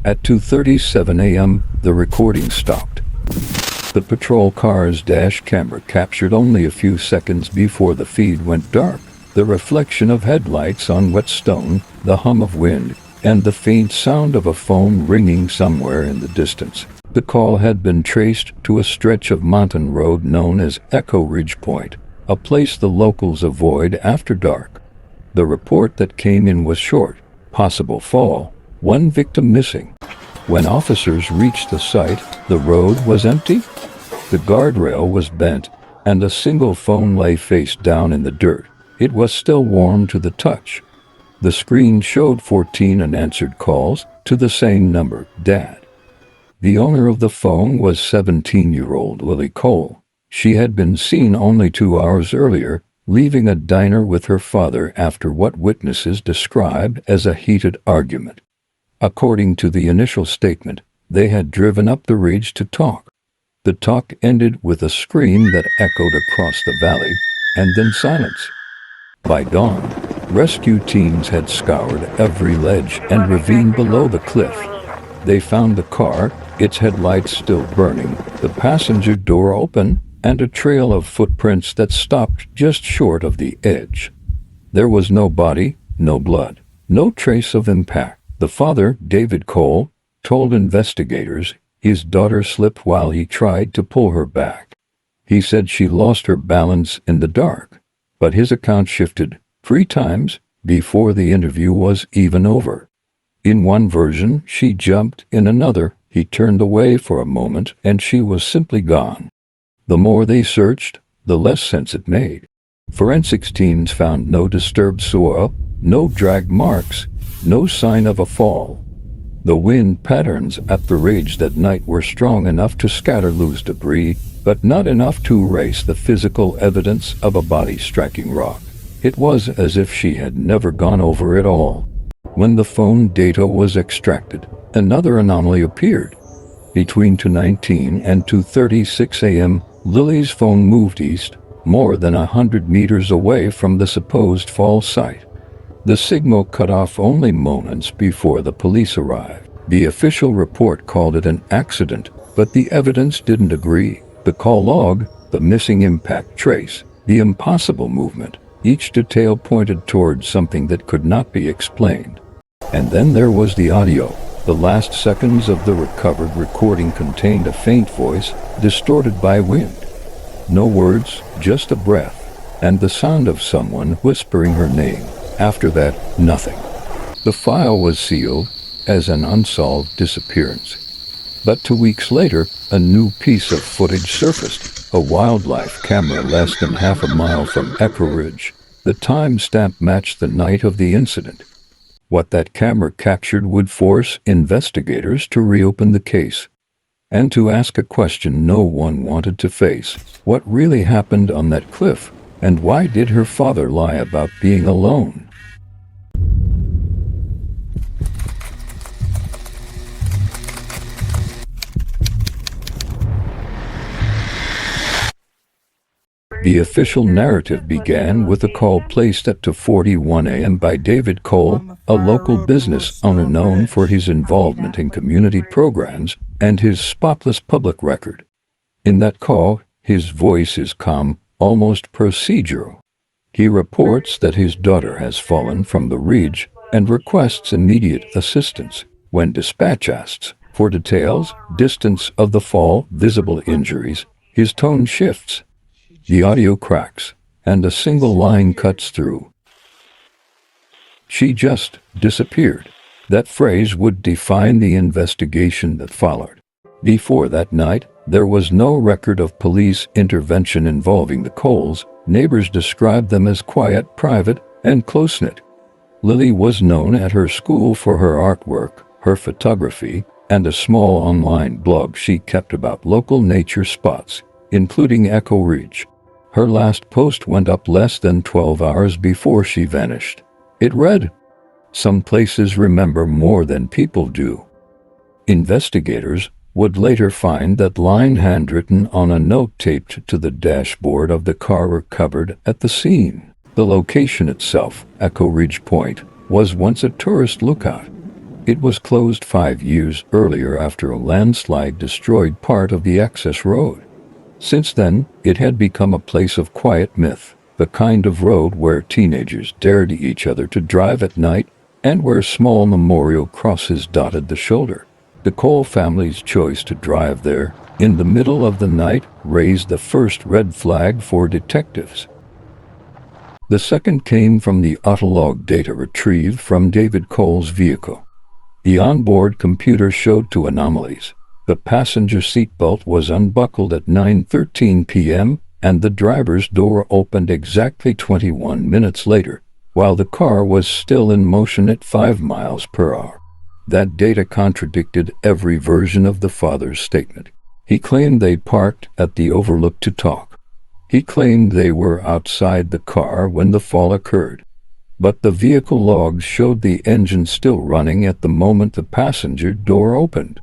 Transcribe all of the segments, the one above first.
At 2:37 a.m., the recording stopped. The patrol car's dash camera captured only a few seconds before the feed went dark. The reflection of headlights on wet stone, the hum of wind, and the faint sound of a phone ringing somewhere in the distance. The call had been traced to a stretch of mountain road known as Echo Ridge Point, a place the locals avoid after dark. The report that came in was short: possible fall, one victim missing. When officers reached the site, the road was empty. The guardrail was bent, and a single phone lay face down in the dirt. It was still warm to the touch. The screen showed 14 unanswered calls to the same number, Dad. The owner of the phone was 17-year-old Lily Cole. She had been seen only 2 hours earlier, leaving a diner with her father after what witnesses described as a heated argument. According to the initial statement, they had driven up the ridge to talk. The talk ended with a scream that echoed across the valley, and then silence. By dawn, rescue teams had scoured every ledge and ravine below the cliff. They found the car, its headlights still burning, the passenger door open, and a trail of footprints that stopped just short of the edge. There was no body, no blood, no trace of impact. The father, David Cole, told investigators his daughter slipped while he tried to pull her back. He said she lost her balance in the dark, but his account shifted 3 times before the interview was even over. In one version, she jumped; in another, he turned away for a moment and she was simply gone. The more they searched, the less sense it made. Forensics teams found no disturbed soil, no drag marks, no sign of a fall. The wind patterns at the ridge that night were strong enough to scatter loose debris, but not enough to erase the physical evidence of a body striking rock. It was as if she had never gone over it all. When the phone data was extracted, another anomaly appeared. Between 2:19 and 2:36 a.m., Lily's phone moved east, more than 100 meters away from the supposed fall site. The signal cut off only moments before the police arrived. The official report called it an accident, but the evidence didn't agree. The call log, the missing impact trace, the impossible movement, each detail pointed towards something that could not be explained. And then there was the audio. The last seconds of the recovered recording contained a faint voice, distorted by wind. No words, just a breath, and the sound of someone whispering her name. After that, nothing. The file was sealed as an unsolved disappearance. But 2 weeks later, a new piece of footage surfaced, a wildlife camera less than half a mile from Echo Ridge. The timestamp matched the night of the incident. What that camera captured would force investigators to reopen the case and to ask a question no one wanted to face. What really happened on that cliff, and why did her father lie about being alone? The official narrative began with a call placed at 2:41 a.m. by David Cole, a local business owner known for his involvement in community programs and his spotless public record. In that call, his voice is calm, almost procedural. He reports that his daughter has fallen from the ridge and requests immediate assistance. When dispatch asks for details, distance of the fall, visible injuries, his tone shifts. The audio cracks, and a single line cuts through. She just disappeared. That phrase would define the investigation that followed. Before that night, there was no record of police intervention involving the Coles. Neighbors described them as quiet, private, and close-knit. Lily was known at her school for her artwork, her photography, and a small online blog she kept about local nature spots, including Echo Ridge. Her last post went up less than 12 hours before she vanished. It read, "Some places remember more than people do." Investigators would later find that line handwritten on a note taped to the dashboard of the car recovered at the scene. The location itself, Echo Ridge Point, was once a tourist lookout. It was closed 5 years earlier after a landslide destroyed part of the access road. Since then, it had become a place of quiet myth, the kind of road where teenagers dared each other to drive at night and where small memorial crosses dotted the shoulder. The Cole family's choice to drive there in the middle of the night raised the first red flag for detectives. The second came from the autolog data retrieved from David Cole's vehicle. The onboard computer showed 2 anomalies. The passenger seatbelt was unbuckled at 9:13 p.m., and the driver's door opened exactly 21 minutes later, while the car was still in motion at 5 miles per hour. That data contradicted every version of the father's statement. He claimed they parked at the overlook to talk. He claimed they were outside the car when the fall occurred. But the vehicle logs showed the engine still running at the moment the passenger door opened.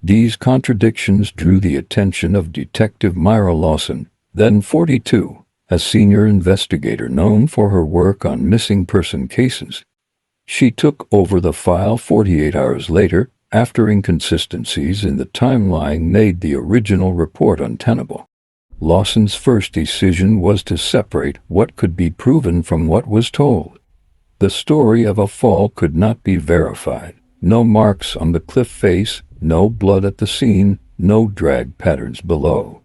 These contradictions drew the attention of Detective Myra Lawson, then 42, a senior investigator known for her work on missing person cases. She took over the file 48 hours later, after inconsistencies in the timeline made the original report untenable. Lawson's first decision was to separate what could be proven from what was told. The story of a fall could not be verified. No marks on the cliff face, no blood at the scene, no drag patterns below.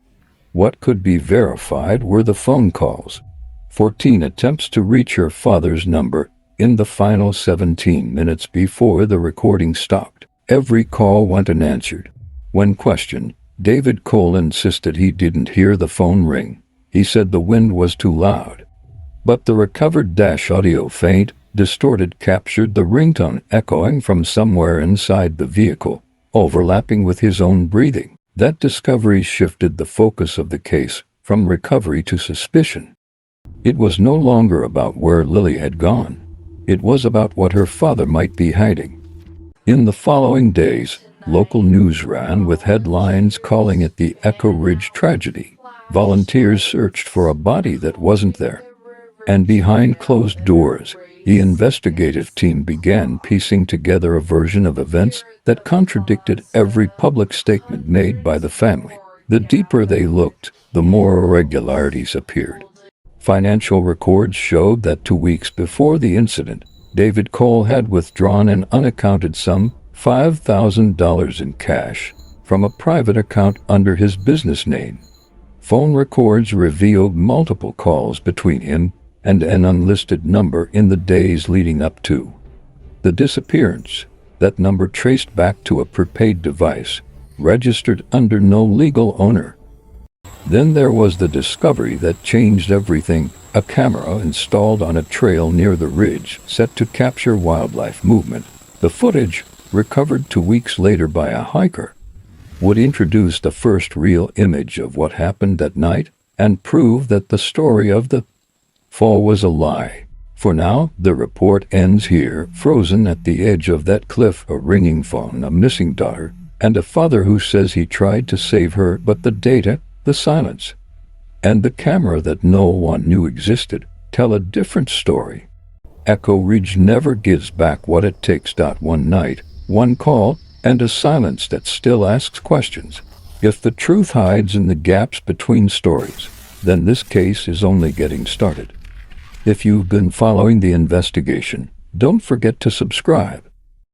What could be verified were the phone calls. 14 attempts to reach her father's number in the final 17 minutes before the recording stopped. Every call went unanswered. When questioned, David Cole insisted he didn't hear the phone ring. He said the wind was too loud. But the recovered dash audio faint, distorted captured the ringtone echoing from somewhere inside the vehicle, overlapping with his own breathing. That discovery shifted the focus of the case from recovery to suspicion. It was no longer about where Lily had gone. It was about what her father might be hiding. In the following days, local news ran with headlines calling it the Echo Ridge tragedy. Volunteers searched for a body that wasn't there. And behind closed doors, the investigative team began piecing together a version of events that contradicted every public statement made by the family. The deeper they looked, the more irregularities appeared. Financial records showed that 2 weeks before the incident, David Cole had withdrawn an unaccounted sum, $5,000 in cash, from a private account under his business name. Phone records revealed multiple calls between him and an unlisted number in the days leading up to the disappearance. That number traced back to a prepaid device, registered under no legal owner. Then there was the discovery that changed everything: a camera installed on a trail near the ridge set to capture wildlife movement. The footage, recovered 2 weeks later by a hiker, would introduce the first real image of what happened that night and prove that the story of the fall was a lie. For now, the report ends here, frozen at the edge of that cliff: a ringing phone, a missing daughter, and a father who says he tried to save her, but the data, the silence, and the camera that no one knew existed tell a different story. Echo Ridge never gives back what it takes. One night, one call, and a silence that still asks questions. If the truth hides in the gaps between stories, then this case is only getting started. If you've been following the investigation, don't forget to subscribe.